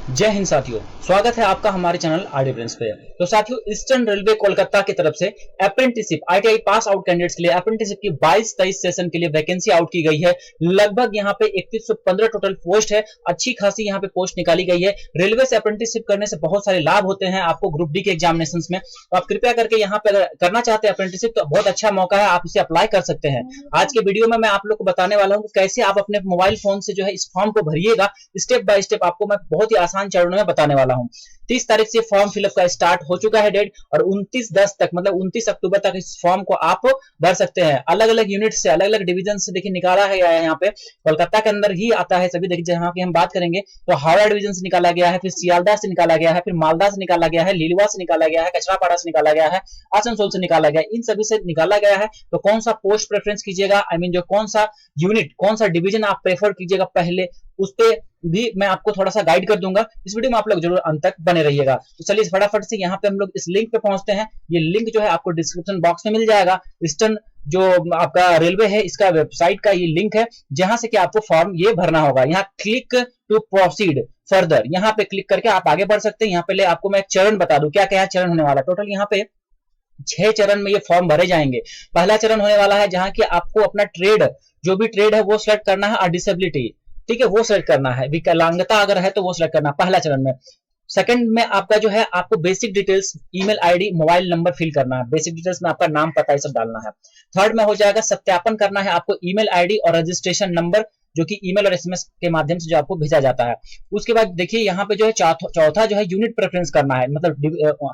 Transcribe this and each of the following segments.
जय हिंद साथियों, स्वागत है आपका हमारे चैनल आरडी प्रिंस पे। तो साथियों, ईस्टर्न रेलवे कोलकाता की तरफ से apprenticeship ITI pass out candidates के लिए अप्रेंटिसशिप की 22-23 सेशन के लिए वैकेंसी आउट की गई है। लगभग यहाँ पे 3115 टोटल पोस्ट है। अच्छी खासी यहाँ पे पोस्ट निकाली गई है। रेलवे से अप्रेंटिसशिप करने से बहुत सारे लाभ होते हैं आपको ग्रुप डी के एग्जामिनेशन में। तो आप कृपया करके यहाँ पे अगर करना चाहते हैं अप्रेंटिसशिप तो बहुत अच्छा मौका है, आप इसे अप्लाई कर सकते हैं। आज के वीडियो में मैं आप लोग को बताने वाला हूँ कैसे आप अपने मोबाइल फोन से जो है इस फॉर्म को भरिएगा। स्टेप बाय स्टेप आपको मैं बहुत ही आसान चरणों में बताने वाला हूं। 30 तारीख से फॉर्म फिलअप का स्टार्ट हो चुका है डेट, और 29/10 तक मतलब 29 अक्टूबर तक इस फॉर्म को आप भर सकते हैं। अलग अलग यूनिट से, अलग अलग डिवीजन से देखिए निकाला है यहाँ पे। कोलकाता के अंदर ही आता है सभी। देखिए जहां की हम बात करेंगे तो हावड़ा डिवीजन से निकाला गया है, फिर सियालदह से निकाला गया है, फिर मालदा से निकाला गया है, लीलुआ से निकाला गया है, कचरापाड़ा से निकाला गया है, आसनसोल से निकाला गया है। इन सभी से निकाला गया है। तो कौन सा पोस्ट प्रेफरेंस कीजिएगा, आई मीन जो कौन सा यूनिट, कौन सा डिवीजन आप प्रेफर कीजिएगा पहले, उस पे भी मैं आपको थोड़ा सा गाइड कर दूंगा। इस वीडियो में आप लोग जरूर अंत तक बने रहिएगा। तो चलिए फटाफट से यहाँ पे हम लोग इस लिंक पे पहुंचते हैं। ये लिंक जो है आपको डिस्क्रिप्शन बॉक्स में मिल जाएगा। ईस्टर्न जो आपका रेलवे है इसका वेबसाइट का ये लिंक है, जहां से कि आपको फॉर्म ये भरना होगा। यहाँ क्लिक टू प्रोसीड फर्दर, यहाँ पे क्लिक करके आप आगे बढ़ सकते हैं। यहाँ पहले आपको मैं एक चरण बता दूं क्या क्या चरण होने वाला। टोटल यहाँ पे 6 चरण में ये फॉर्म भरे जाएंगे। पहला चरण होने वाला है जहां कि आपको अपना ट्रेड, जो भी ट्रेड है वो सिलेक्ट करना है, और डिसेबिलिटी, ठीक है, वो सिलेक्ट करना है। विकलांगता अगर है तो वो सिलेक्ट करना पहला चरण में। सेकंड में आपका जो है आपको basic details, email ID, mobile number fill करना है। बेसिक डिटेल्स में आपका नाम, पता, ये सब डालना है। थर्ड में हो जाएगा सत्यापन करना है आपको ईमेल आईडी और रजिस्ट्रेशन नंबर, जो कि ईमेल और एसएमएस के माध्यम से जो आपको भेजा जाता है। उसके बाद देखिए यहाँ पे जो है चौथा जो है यूनिट प्रेफरेंस करना है। मतलब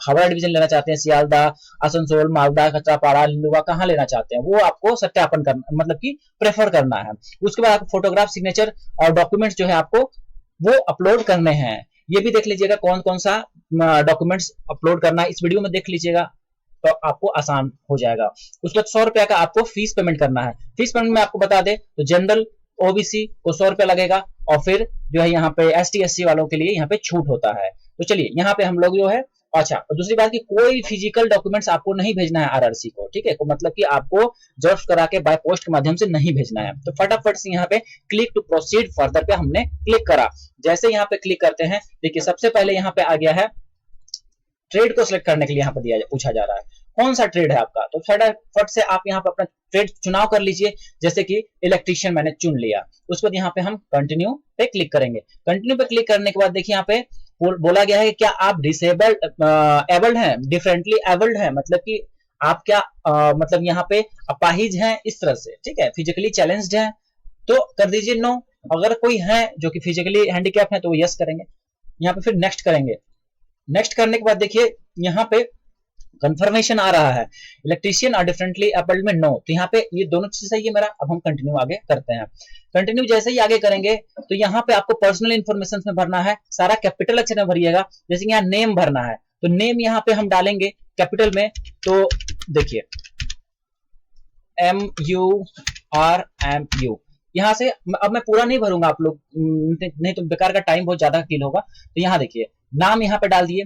हावड़ा डिवीजन लेना चाहते हैं, सियालदा, आसनसोल, मालदा, कचरापाड़ा, लिलुआ, कहाँ लेना चाहते हैं वो आपको सत्यापन करना, मतलब कि प्रेफर करना है। उसके बाद आपको फोटोग्राफ, सिग्नेचर और डॉक्यूमेंट्स जो है आपको वो अपलोड करने हैं। ये भी देख लीजिएगा कौन कौन सा डॉक्यूमेंट्स अपलोड करना है, इस वीडियो में देख लीजिएगा तो आपको आसान हो जाएगा। उसके बाद 100 रुपया का आपको फीस पेमेंट करना है। फीस पेमेंट में आपको बता दे तो जनरल ओबीसी को 100 रुपया लगेगा, और फिर जो है यहाँ पे एसटी एससी वालों के लिए यहाँ पे छूट होता है। तो चलिए यहाँ पे हम लोग जो है, अच्छा, और दूसरी बात कि कोई फिजिकल डॉक्यूमेंट्स आपको नहीं भेजना है आरआरसी को, ठीक है, मतलब कि आपको जेरॉक्स करा के बाय पोस्ट के माध्यम से नहीं भेजना है। तो फटाफट से यहाँ पे क्लिक टू प्रोसीड फर्दर पे हमने क्लिक करा। जैसे यहाँ पे क्लिक करते हैं, देखिए सबसे पहले यहाँ पे आ गया है ट्रेड को सिलेक्ट करने के लिए यहाँ पे पूछा जा रहा है कौन सा ट्रेड है आपका। तो फटाफट से आप यहाँ पे अपना ट्रेड चुनाव कर लीजिए। जैसे कि इलेक्ट्रीशियन मैंने चुन लिया। उसके बाद यहाँ पे हम कंटिन्यू पे क्लिक करेंगे। कंटिन्यू पे क्लिक करने के बाद देखिए यहाँ पे बोला गया है कि क्या आप डिसेबल्ड एबल्ड हैं, डिफरेंटली एबल्ड हैं, मतलब कि आप क्या मतलब यहाँ पे अपाहिज हैं, इस तरह से, ठीक है, फिजिकली चैलेंज्ड हैं तो कर दीजिए नो। अगर कोई है जो कि फिजिकली हैंडीकैप है तो वो यस करेंगे। यहाँ पे फिर नेक्स्ट करेंगे। नेक्स्ट करने के बाद देखिए यहाँ पे कंफर्मेशन आ रहा है, इलेक्ट्रीशियन और डिफरेंटली एबल्ड में नो। तो यहाँ पे ये दोनों चीज सही है मेरा। अब हम कंटिन्यू आगे करते हैं। कंटिन्यू जैसे ही आगे करेंगे तो यहाँ पे आपको पर्सनल इंफॉर्मेशन में भरना है, सारा कैपिटल अक्षर में भरिएगा। जैसे यहाँ नेम भरना है तो नेम यहाँ पे हम डालेंगे कैपिटल में। तो देखिए MURMU, यहाँ से अब मैं पूरा नहीं भरूंगा, आप लोग नहीं तो बेकार का टाइम बहुत ज्यादा किल होगा। तो यहाँ देखिए नाम यहाँ पे डाल दिए,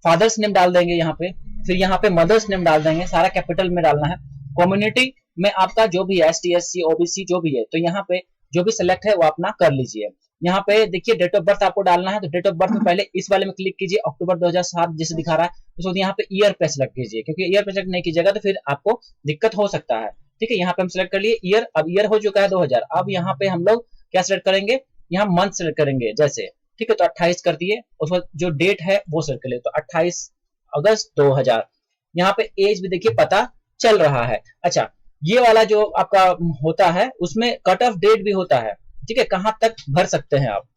फादर्स नेम डाल देंगे यहाँ पे, फिर यहाँ पे मदर्स नेम डाल देंगे, सारा कैपिटल में डालना है। कम्युनिटी में आपका जो भी है, एसटी एससी ओबीसी जो भी है, तो यहाँ पे जो भी सिलेक्ट है वो अपना कर लीजिए। यहाँ पे देखिए डेट ऑफ बर्थ आपको डालना है। तो डेट ऑफ बर्थ में पहले इस वाले में क्लिक कीजिए, अक्टूबर 2007 जैसे दिखा रहा है। तो यहाँ पे ईयर पे सिलेक्ट कीजिए, क्योंकि ईयर पे सिलेक्ट नहीं कीजिएगा तो फिर आपको दिक्कत हो सकता है, ठीक है। यहाँ पे हम सिलेक्ट कर लिए ईयर। अब ईयर हो चुका है 2000। अब यहाँ पे हम लोग क्या सिलेक्ट करेंगे, यहाँ मंथ सिलेक्ट करेंगे जैसे, ठीक है। तो 28 कर दिए। उसके बाद जो डेट है वो सिलेक्ट कर लिए, तो 28 अगस्त 2000। यहाँ पे एज भी देखिए पता चल रहा है। अच्छा, ये वाला जो आपका होता है उसमें कट ऑफ डेट भी होता है, ठीक है, कहां तक भर सकते हैं आप।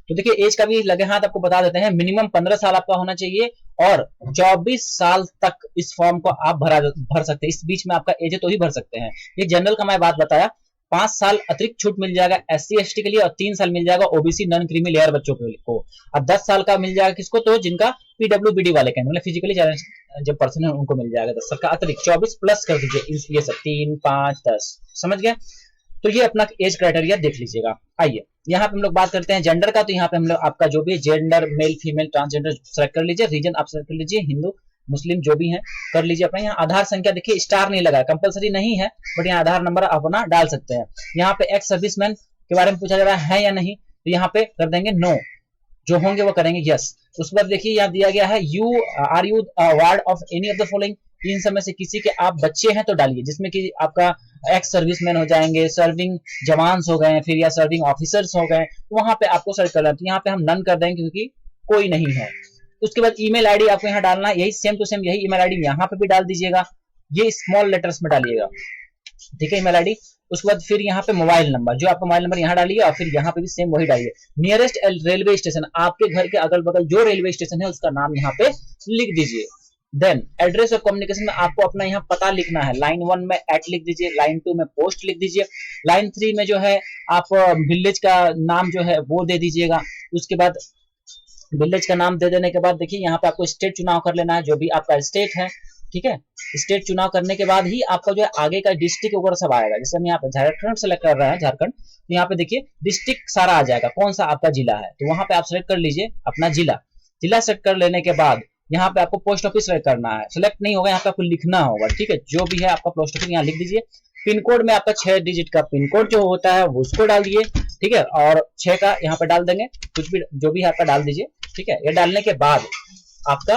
तो देखिए एज का भी लगे हाथ आपको बता देते हैं। मिनिमम 15 साल आपका होना चाहिए और 24 साल तक इस फॉर्म को आप भर सकते हैं। इस बीच में आपका एज है तो ही भर सकते हैं। ये जनरल का मैं बात बताया। 5 साल अतिरिक्त छूट मिल जाएगा एससी एसटी के लिए, और 3 साल मिल जाएगा ओबीसी नॉन क्रीमी लेयर बच्चों को, और 10 साल का मिल जाएगा किसको, तो जिनका पीडब्ल्यूबीडी वाले के, मतलब फिजिकली चैलेंज जो पर्सन है उनको मिल जाएगा 10 साल का अतिरिक्त। 24 प्लस कर दीजिए, ये सब 3, 5, 10, समझ गए। तो ये अपना एज क्राइटेरिया देख लीजिएगा। आइए यहाँ पे हम लोग बात करते हैं जेंडर का। तो यहाँ पे हम लोग आपका जो भी gender, male female transgender select कर लीजिए। रीजन आप सेलेक्ट कर लीजिए, हिंदू मुस्लिम जो भी है कर लीजिए अपना। यहाँ आधार संख्या देखिए स्टार नहीं लगा, कंपलसरी नहीं है, बट यहाँ आधार नंबर अपना डाल सकते हैं। यहाँ पे एक्स सर्विसमैन के बारे में पूछा जा रहा है या नहीं, तो यहाँ पे कर देंगे नो। जो होंगे वो करेंगे यस। उसके बाद देखिए यहाँ दिया गया है you are you aware of any of the following, इन सब में से किसी के आप बच्चे हैं तो डालिए, जिसमें कि आपका एक्स सर्विसमैन हो जाएंगे, सर्विंग जवान्स हो गए फिर, या सर्विंग ऑफिसर्स हो गए, तो वहां पे आपको सर्च करना है। तो यहाँ पे हम नन कर देंगे क्योंकि कोई नहीं है। उसके बाद ईमेल आईडी आपको यहाँ डालना है, यही सेम टू सेम यही ईमेल आईडी यहाँ पे भी डाल दीजिएगा, ये स्मॉल लेटर्स में डालिएगा, ठीक है, ईमेल आईडी। उसके बाद फिर यहाँ पे मोबाइल नंबर, जो आपका मोबाइल नंबर यहाँ डालिए, और फिर यहाँ पे भी सेम वही डालिए। नियरेस्ट रेलवे स्टेशन, आपके घर के अगल बगल जो रेलवे स्टेशन है उसका नाम यहाँ पे लिख दीजिए। देन एड्रेस ऑफ कम्युनिकेशन में आपको अपना यहाँ पता लिखना है, लाइन 1 में एट लिख दीजिए, लाइन 2 में पोस्ट लिख दीजिए, लाइन 3 में जो है आप विलेज का नाम जो है वो दे दीजिएगा। उसके बाद विलेज का नाम दे देने के बाद देखिए यहाँ पे आपको स्टेट चुनाव कर लेना है, जो भी आपका स्टेट है, ठीक है। स्टेट चुनाव करने के बाद ही आपका जो है आगे का डिस्ट्रिक्ट वगैरह सब आएगा। जैसे हम यहाँ पे झारखंड सेलेक्ट कर रहे हैं, झारखंड, तो यहाँ पे देखिए डिस्ट्रिक्ट सारा आ जाएगा, कौन सा आपका जिला है, तो वहां पे आप सेलेक्ट कर लीजिए अपना जिला। जिला सेलेक्ट कर लेने के बाद यहाँ पे आपको पोस्ट ऑफिस सेलेक्ट करना है, सेलेक्ट नहीं होगा, यहाँ पे आपको लिखना होगा, ठीक है, जो भी है आपका पोस्ट ऑफिस यहाँ लिख दीजिए। पिन कोड में आपका 6 डिजिट का पिन कोड जो होता है वो उसको डाल दिए, ठीक है, और 6 का यहाँ पे डाल देंगे, कुछ भी जो भी है आपका डाल दीजिए, ठीक है। ये डालने के बाद आपका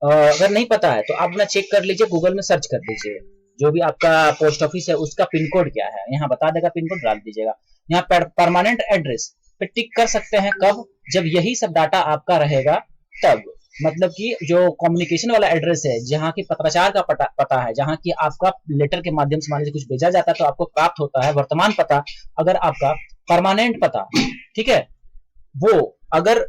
अगर नहीं पता है तो आप अपना चेक कर लीजिए, गूगल में सर्च कर लीजिए, जो भी आपका पोस्ट ऑफिस है उसका पिन कोड क्या है, यहाँ बता देगा, पिन कोड डाल दीजिएगा। यहाँ परमानेंट एड्रेस पे टिक कर सकते हैं, कब, जब यही सब डाटा आपका रहेगा तब, मतलब कि जो कम्युनिकेशन वाला एड्रेस है, जहाँ की पत्राचार का पता है, जहाँ की आपका लेटर के माध्यम से मान लीजिए कुछ भेजा जाता है तो आपको प्राप्त होता है वर्तमान पता, अगर आपका परमानेंट पता, ठीक है, वो अगर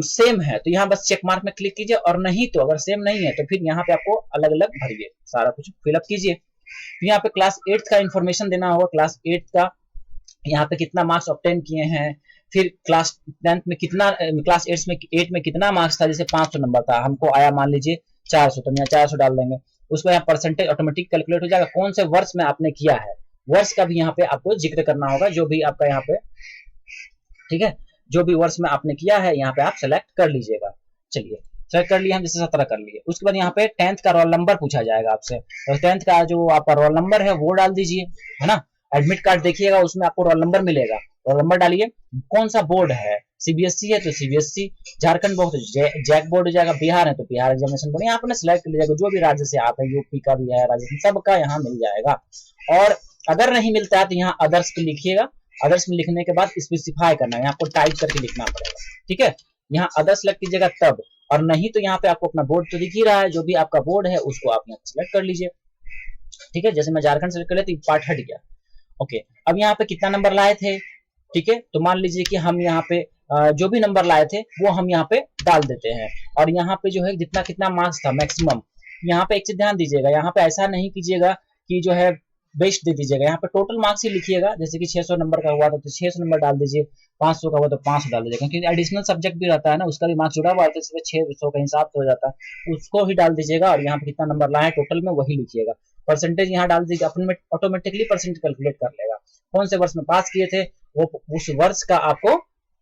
सेम है तो यहाँ बस चेक मार्क में क्लिक कीजिए, और नहीं तो अगर सेम नहीं है तो फिर यहाँ पे आपको अलग अलग भरिए, सारा कुछ फिलअप कीजिए। तो यहाँ पे क्लास 8 का इंफॉर्मेशन देना होगा, क्लास 8 का यहाँ पे कितना मार्क्स ऑब्टेन किए हैं, फिर क्लास 10 में कितना, क्लास 8 में कितना मार्क्स था, जैसे 500 नंबर था, हमको आया मान लीजिए 400, तो यहाँ 400 डाल देंगे। उसको यहाँ परसेंटेज ऑटोमेटिक कैलकुलेट हो जाएगा, कौन से वर्ष में आपने किया है, वर्ष का भी यहाँ पे आपको जिक्र करना होगा, जो भी आपका यहाँ पे, ठीक है, जो भी वर्ष में आपने किया है यहाँ पे आप सेलेक्ट कर लीजिएगा। चलिए सेलेक्ट कर लिया हम, जैसे 17 कर लिए। उसके बाद यहाँ पे 10th का रोल नंबर पूछा जाएगा आपसे, तो 10th का जो आपका रोल नंबर है वो डाल दीजिए, है ना। एडमिट कार्ड देखिएगा, उसमें आपको रोल नंबर मिलेगा, रोल नंबर डालिए। कौन सा बोर्ड है, सीबीएसई है तो सीबीएसई, झारखंड बोर्ड तो जैक बोर्ड हो जाएगा, बिहार है तो बिहार एग्जामिनेशन बोर्ड, यहाँ पर सिलेक्ट कर लीजिएगा, जो भी राज्य से आप है, यूपी का भी है, राजस्थान, सबका यहाँ मिल जाएगा। और अगर नहीं मिलता है तो यहाँ अदर्स पे लिखिएगा, अदर्स में लिखने के बाद स्पेसिफाई करना है, यहाँ आपको टाइप करके लिखना पड़ेगा, ठीक है। यहाँ अदर्स सेलेक्ट कीजिएगा तब, और नहीं तो यहाँ पे आपको अपना बोर्ड तो दिख ही रहा है, जो भी आपका बोर्ड है उसको आप यहाँ सेलेक्ट कर लीजिए, ठीक है। जैसे मैं झारखंड सेलेक्ट कर लिया तो पार्ट हट गया, ओके। अब यहाँ पे कितना नंबर लाए थे, ठीक है, तो मान लीजिए कि हम यहाँ पे जो भी नंबर लाए थे वो हम यहाँ पे डाल देते हैं, और यहाँ पे जो है जितना कितना मार्क्स था मैक्सिमम, यहाँ पे एक चीज ध्यान दीजिएगा, यहाँ पे ऐसा नहीं कीजिएगा कि जो है बेस्ट दे दीजिएगा, यहाँ पे टोटल मार्क्स ही लिखिएगा, जैसे कि 600 नंबर का हुआ था तो 600 नंबर डाल दीजिए, 500 का हुआ तो 500 डाल दीजिएगा, क्योंकि एडिशनल सब्जेक्ट भी रहता है ना, उसका भी मार्क्स जुड़ा हुआ है, तो इसमें 600 का हिसाब तो हो जाता है, उसको ही डाल दीजिएगा, और यहाँ पे कितना नंबर लाए टोटल में वही लिखिएगा। परसेंटेज यहाँ डाल दीजिएगा, अपने ऑटोमेटिकली परसेंटेज कैलकुलेट कर लेगा, कौन से वर्ष में पास किए थे वो उस वर्ष का आपको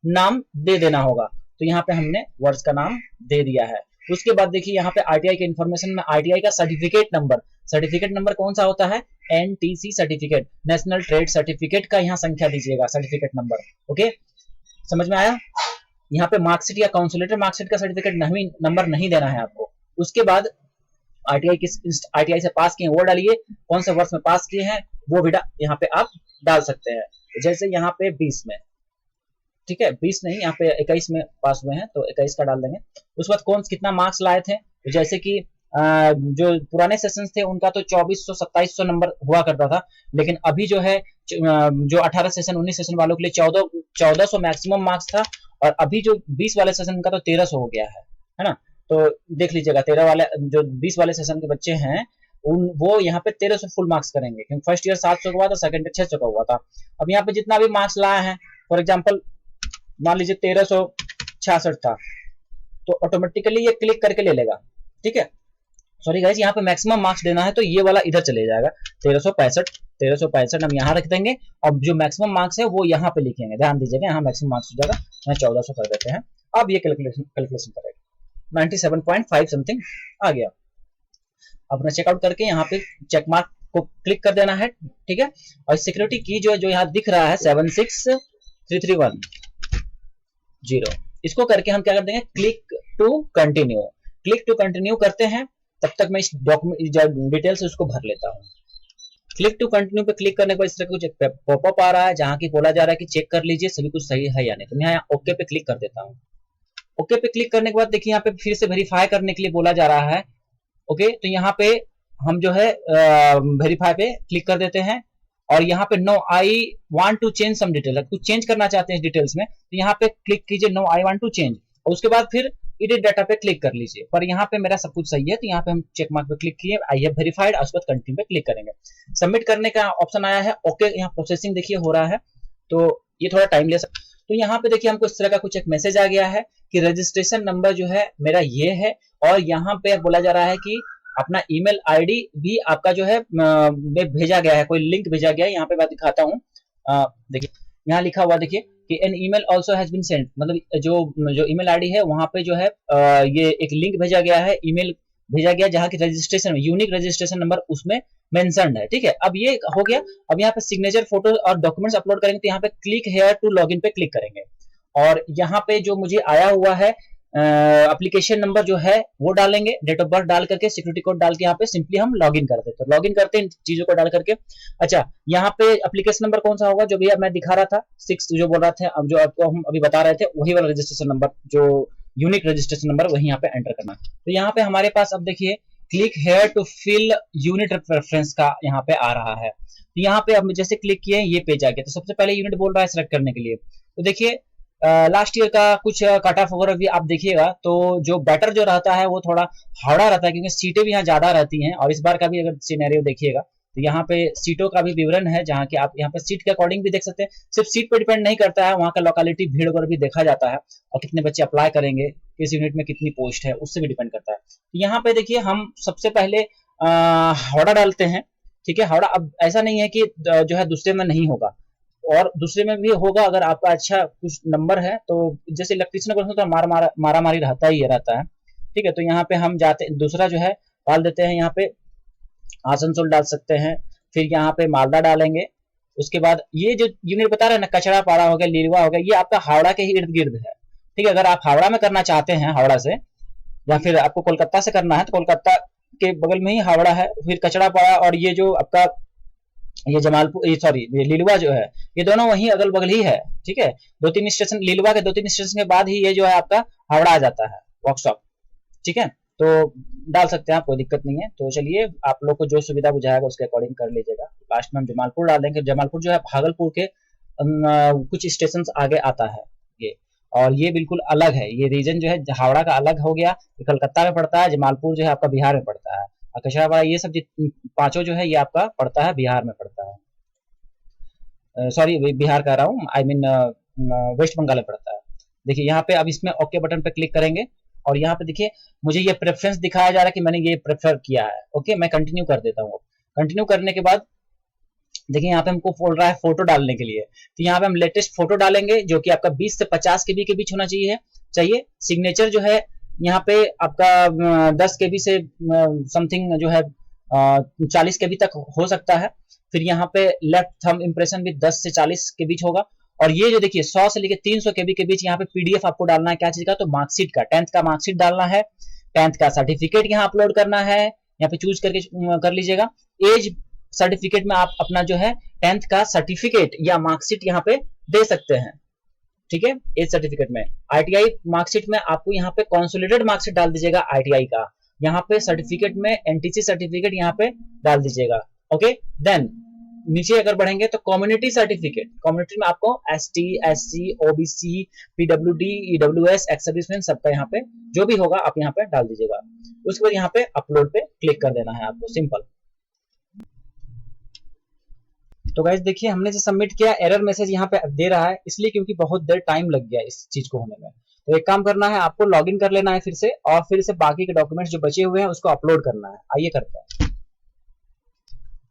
नाम दे देना होगा, तो यहाँ पे हमने वर्ष का नाम दे दिया है। उसके बाद देखिए यहाँ पे आरटीआई के इन्फॉर्मेशन में आरटीआई का सर्टिफिकेट नंबर कौन सा होता है, NTC certificate, national trade certificate का यहाँ संख्या दीजिएगा, सर्टिफिकेट नंबर, ओके, समझ में आया। यहाँ पे मार्कशीट या काउंसुलेटर मार्कशीट का सर्टिफिकेट नहीं, नंबर नहीं देना है आपको। उसके बाद आरटीआई से पास किए वो डालिए, कौन से वर्ष में पास किए हैं वो भी यहाँ पे आप डाल सकते हैं, जैसे यहाँ पे 20 में, ठीक है, 20 नहीं, यहाँ पे 21 में पास हुए हैं तो 21 का डाल देंगे। उसके बाद कौन कितना मार्क्स लाए थे, तो जैसे कि जो पुराने सेशंस थे उनका तो 2400-2700 नंबर हुआ करता था, लेकिन अभी जो है जो 18 सेशन 19 सेशन वालों के लिए 1400 मैक्सिमम मार्क्स था, और अभी जो 20 वाले सेशन का तो 1300 हो गया है ना। तो देख लीजिएगा 13 वाले जो 20 वाले सेशन के बच्चे हैं वो यहाँ पे 1300 फुल मार्क्स करेंगे, क्योंकि फर्स्ट ईयर 700 का हुआ था, सेकंड ईयर 600 का हुआ था। अब यहाँ पे जितना भी मार्क्स लाया है, फॉर एग्जाम्पल मान लीजिए 1366 था, तो ऑटोमेटिकली ये क्लिक करके ले लेगा, ठीक है। सॉरी गाइस, यहाँ पे मैक्सिमम मार्क्स देना है तो ये वाला इधर चले जाएगा, 1365 हम यहाँ रख देंगे, और जो मैक्सिमम मार्क्स है वो यहाँ पे लिखेंगे, ध्यान दीजिएगा, यहाँ मैक्सिमम मार्क्स हो जाएगा, यहाँ 1400 कर देते हैं। अब ये कैलकुलेशन करेगा, 97.5 समथिंग आ गया। अपना चेकआउट करके यहाँ पे चेक मार्क को क्लिक कर देना है, ठीक है। और सिक्योरिटी की जो यहाँ दिख रहा है 76331, 0। इसको करके हम क्या कर देंगे, click to continue. Click to continue करते हैं, तब तक मैं इस डॉक्यूमेंट डिटेल्स उसको भर लेता हूँ। क्लिक टू कंटिन्यू पे क्लिक करने के बाद इस तरह कुछ पॉपअप आ रहा है जहां की बोला जा रहा है कि चेक कर लीजिए सभी कुछ सही है या नहीं। तो मैं यहाँ ओके पे क्लिक कर देता हूँ। ओके पे क्लिक करने के बाद देखिए यहाँ पे फिर से वेरीफाई करने के लिए बोला जा रहा है। ओके, तो यहाँ पे हम जो है वेरीफाई पे क्लिक कर देते हैं और यहाँ पे no I want to change some detail, कुछ चेंज करना चाहते हैं इस डिटेल्स में, तो यहाँ पे क्लिक कीजिए no I want to change, और उसके बाद फिर एडिट डाटा पे क्लिक कर लीजिए। पर यहाँ पे मेरा सब कुछ सही है, तो यहाँ पे हम चेक मार्क पे क्लिक किए, आई हैव वेरीफाइड, उसके बाद कंटिन्यू पे क्लिक करेंगे। सबमिट करने का ऑप्शन आया है, ओके, यहाँ प्रोसेसिंग देखिए हो रहा है, तो ये थोड़ा टाइम ले सकता। तो यहाँ पे देखिए हमको इस तरह का कुछ एक मैसेज आ गया है कि रजिस्ट्रेशन नंबर जो है मेरा ये है, और यहाँ पे बोला जा रहा है कि अपना ईमेल आईडी भी आपका जो है भेजा गया है, कोई लिंक भेजा गया है। यहाँ पे मैं दिखाता हूँ, देखिए यहाँ लिखा हुआ देखिए कि an email also has been sent, मतलब जो ईमेल आईडी है वहां पे जो है ये एक लिंक भेजा गया है, ईमेल भेजा गया जहाँ की रजिस्ट्रेशन यूनिक रजिस्ट्रेशन नंबर उसमें मेंशन्ड है। ठीक है, अब ये हो गया। अब यहाँ पे सिग्नेचर, फोटो और डॉक्यूमेंट्स अपलोड करेंगे, तो यहाँ पे क्लिक हेयर टू लॉगिन पे क्लिक करेंगे, और यहाँ पे जो मुझे आया हुआ है एप्लीकेशन नंबर जो है वो डालेंगे, डेट ऑफ बर्थ डाल करके, सिक्योरिटी कोड डाल के यहाँ पे सिंपली हम लॉगिन करते हैं। तो लॉगिन करते हैं चीजों को डाल करके। अच्छा, यहाँ पे एप्लीकेशन नंबर कौन सा होगा, जो भैया मैं दिखा रहा था 6 जो बोल रहा था, अब जो आपको हम अभी बता रहे थे वही वाला रजिस्ट्रेशन नंबर, जो यूनिक रजिस्ट्रेशन नंबर, वही यहाँ पे एंटर करना। तो यहाँ पे हमारे पास अब देखिए click here to fill unit reference का यहाँ पे आ रहा है। तो यहाँ पे अब जैसे क्लिक किए ये पेज आ गया। तो सबसे पहले यूनिट बोल रहा है सिलेक्ट करने के लिए। तो देखिए लास्ट ईयर का कुछ कट ऑफ वगैरह भी आप देखिएगा, तो जो बैटर जो रहता है वो थोड़ा हार्डा रहता है, क्योंकि सीटें भी यहाँ ज्यादा रहती हैं। और इस बार का भी अगर सिनेरियो देखिएगा तो यहाँ पे सीटों का भी विवरण है, जहाँ की आप यहाँ पे सीट के अकॉर्डिंग भी देख सकते हैं। सिर्फ सीट पे डिपेंड नहीं करता है, वहाँ का लोकेलिटी, भीड़ वगैरह भी देखा जाता है, और कितने बच्चे अप्लाई करेंगे, किस यूनिट में कितनी पोस्ट है, उससे भी डिपेंड करता है। तो यहाँ पे देखिए हम सबसे पहले हावड़ा डालते हैं। ठीक है, हावड़ा। अब ऐसा नहीं है कि जो है दूसरे में नहीं होगा, और दूसरे में भी होगा अगर आपका अच्छा कुछ नंबर है। तो जैसे इलेक्ट्रिशियन को तो मारा मारी रहता ही रहता है। ठीक है, तो यहाँ पे हम जाते दूसरा जो है डाल देते हैं, यहाँ पे आसनसोल डाल सकते हैं, फिर यहाँ पे मालदा डालेंगे। उसके बाद ये जो यूनिट बता रहे हैं ना, कचड़ा पाड़ा हो गया, लीलवा हो गया, ये आपका हावड़ा के ही इर्द गिर्द है। ठीक है, अगर आप हावड़ा में करना चाहते हैं, हावड़ा से, या फिर आपको कोलकाता से करना है, तो कोलकाता के बगल में ही हावड़ा है, फिर कचड़ा पाड़ा, और ये जो आपका ये जमालपुर, ये सॉरी ये लीलवा जो है, ये दोनों वही अगल बगल ही है। ठीक है, 2-3 स्टेशन, लीलवा के 2-3 स्टेशन के बाद ही ये जो है आपका हावड़ा आ जाता है वर्कशॉप। ठीक है, तो डाल सकते हैं आप, कोई दिक्कत नहीं है। तो चलिए, आप लोग को जो सुविधा बुझाएगा उसके अकॉर्डिंग कर लीजिएगा। लास्ट में हम जमालपुर डाल देंगे। जमालपुर जो है भागलपुर के कुछ स्टेशन आगे आता है ये, और ये बिल्कुल अलग है। ये रीजन जो है हावड़ा का अलग हो गया, ये कलकत्ता में पड़ता है, जमालपुर जो है आपका बिहार में पड़ता है, कचरापाड़ा, ये सब पांचों जो है ये आपका पड़ता है बिहार में पड़ता है। सॉरी, बिहार कह रहा हूँ, आई मीन वेस्ट बंगाल में पड़ता है। देखिए यहाँ पे अब इसमें ओके बटन पे क्लिक करेंगे, और यहाँ पे देखिए मुझे ये प्रेफरेंस दिखाया जा रहा है कि मैंने ये प्रेफर किया है। ओके, मैं कंटिन्यू कर देता हूँ। कंटिन्यू करने के बाद देखिए यहाँ पे हमको बोल रहा है फोटो डालने के लिए। तो यहाँ पे हम लेटेस्ट फोटो डालेंगे, जो कि आपका 20 से 50 केबी के बीच होना चाहिए। सिग्नेचर जो है यहाँ पे आपका 10 केबी से समथिंग जो है 40 केबी तक हो सकता है। फिर यहाँ पे लेफ्ट थंब इंप्रेशन भी 10 से 40 के बीच होगा। और ये जो देखिए 100 से लेके 300 केबी के बीच यहाँ पे पीडीएफ आपको डालना है। क्या चीज का, तो मार्कशीट का, 10th का मार्कशीट डालना है, 10th का सर्टिफिकेट यहाँ अपलोड करना है। यहाँ पे चूज करके कर लीजिएगा। एज सर्टिफिकेट में आप अपना जो है 10th का सर्टिफिकेट या मार्कशीट यहाँ पे दे सकते हैं। ठीक है, एज सर्टिफिकेट में। आईटीआई मार्कशीट में आपको यहाँ पे कंसोलिडेटेड मार्कशीट डाल दीजिएगा आईटीआई का। यहाँ पे सर्टिफिकेट में एनटीसी सर्टिफिकेट यहाँ पे डाल दीजिएगा। ओके, देन नीचे अगर बढ़ेंगे तो कम्युनिटी सर्टिफिकेट, कम्युनिटी में आपको ST, SC, OBC, PWD, EWS, ex serviceman, सबका यहाँ पे जो भी होगा आप यहाँ पे डाल दीजिएगा। उसके बाद यहाँ पे अपलोड पे क्लिक कर देना है आपको, सिंपल। तो गाइस देखिए हमने जो सबमिट किया, एरर मैसेज यहाँ पे दे रहा है, इसलिए क्योंकि बहुत देर टाइम लग गया इस चीज को होने में। तो एक काम करना है, आपको लॉगिन कर लेना है फिर से, और फिर से बाकी के डॉक्यूमेंट्स जो बचे हुए हैं उसको अपलोड करना है। आइए करते हैं।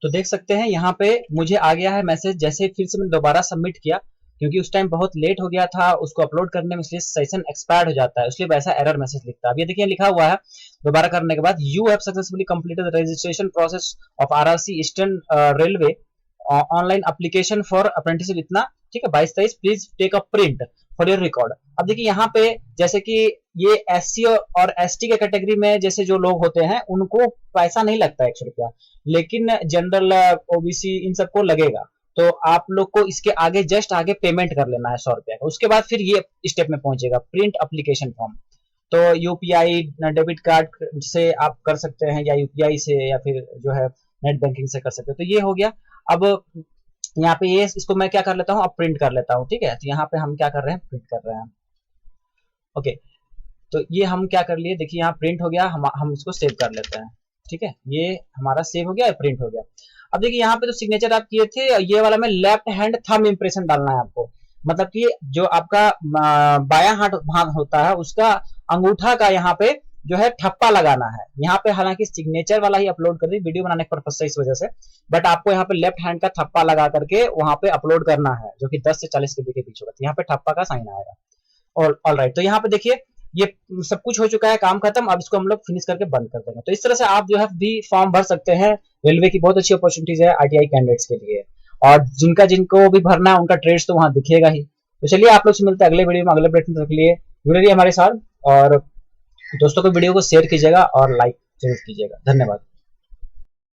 तो देख सकते हैं यहाँ पे मुझे आ गया है मैसेज। जैसे फिर से मैंने दोबारा सबमिट किया, क्योंकि उस टाइम बहुत लेट हो गया था उसको अपलोड करने में, इसलिए सेशन एक्सपायर्ड हो जाता है, इसलिए वैसा एरर मैसेज लिखता है। अब ये देखिए लिखा हुआ है दोबारा करने के बाद, you have successfully completed the registration process of RRC Eastern Railway online application for apprenticeship, इतना। ठीक है, 22-23, please take a print. For your record. अब देखिए यहाँ पे जैसे कि ये SC और ST के कैटेगरी में जैसे जो लोग होते हैं उनको पैसा नहीं लगता 100 रुपया, लेकिन जनरल OBC इन सबको लगेगा। तो आप लोग को इसके आगे जस्ट आगे पेमेंट कर लेना है 100 रुपया का, उसके बाद फिर ये स्टेप में पहुंचेगा प्रिंट अप्लीकेशन फॉर्म। तो यूपीआई डेबिट कार्ड से आप कर सकते हैं, या यूपीआई से, या फिर जो है नेट बैंकिंग से कर सकते हैं। तो ये हो गया। अब यहाँ पे ये इसको मैं क्या कर लेता हूँ, अब प्रिंट कर लेता हूँ। ठीक है, तो यहाँ पे हम क्या कर रहे हैं, प्रिंट कर रहे हैं। ओके, तो ये हम क्या कर लिए, देखिए यहाँ प्रिंट हो गया, हम इसको सेव कर लेते हैं। ठीक है, ये हमारा सेव हो गया, प्रिंट हो गया। अब देखिए यहाँ पे तो सिग्नेचर आप किए थे, ये वाला में लेफ्ट हैंड थंब इंप्रेशन डालना है आपको। मतलब कि जो आपका बायां हाथ होता है उसका अंगूठा का यहाँ पे जो है ठप्पा लगाना है। यहाँ पे हालांकि सिग्नेचर वाला ही अपलोड कर दी वीडियो बनाने के पर्पज से इस वजह से, बट आपको यहाँ पे लेफ्ट हैंड का थप्पा लगा करके वहां पे अपलोड करना है, जो कि 10 से 40 के बीच होगा। तो यहाँ पे ठप्पा का साइन आएगा। ऑल राइट, तो यहाँ पे देखिए ये सब कुछ हो चुका है, काम खत्म। अब इसको हम लोग फिनिश करके बंद कर देंगे। तो इस तरह से आप जो है भी फॉर्म भर सकते हैं। रेलवे की बहुत अच्छी अपॉर्चुनिटीज है ITI कैंडिडेट्स के लिए, और जिनको भी भरना है उनका ट्रेड्स तो वहां दिखेगा ही। तो चलिए आप लोग से मिलते हैं अगले वीडियो में, अगले प्लेटफॉर्म के लिए जुड़े रहिए हमारे साथ, और दोस्तों को वीडियो को शेयर कीजिएगा और लाइक जरूर कीजिएगा। धन्यवाद।